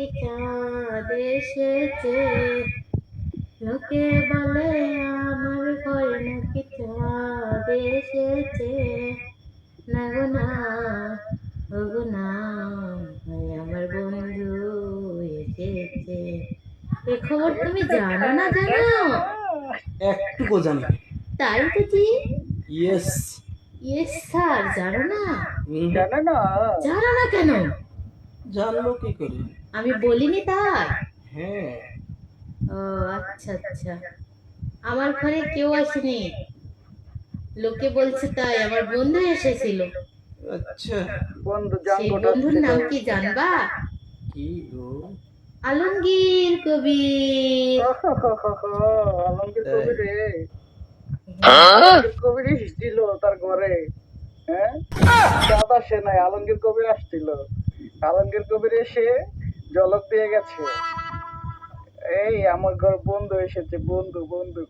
নাকি চাঁদ এসেছে, লোকে বলে আমার ঘরে নাকি চাঁদ এসেছে। না গো না, ও গো না, ভাই আমার বন্ধু এসেছে। এ খবর তুমি জানো না জানো? একটুকু জানি। তাই বুঝি? ইয়েস। ইয়েস স্যার, জানো না? জানে না? জানো না কেন? জানবো কি করে? আমি বলিনি তাই? হ্যাঁ। ও আচ্ছা আচ্ছা, আমার ঘরে কেউ আসেনি, লোকে বলছে তাই, আমার বন্ধু এসেছিল। আচ্ছা। বন্ধু সেই জাঙ্গট বন্ধুর আসছিল। নাম কি জানবা? কি গো? আলমগীর কবির। আলমগীর তাই? কবির রে। আলমগীর কবির এসেছিল তার ঘরে। হ্যাঁ, চাঁদ আসে নাই, আলমগীর কবির আসছিল। আলমগীর কবির এসে ঝলক দিয়ে গেছে, এই আমার ঘর বন্ধু এসেছে, বন্ধু বন্ধু।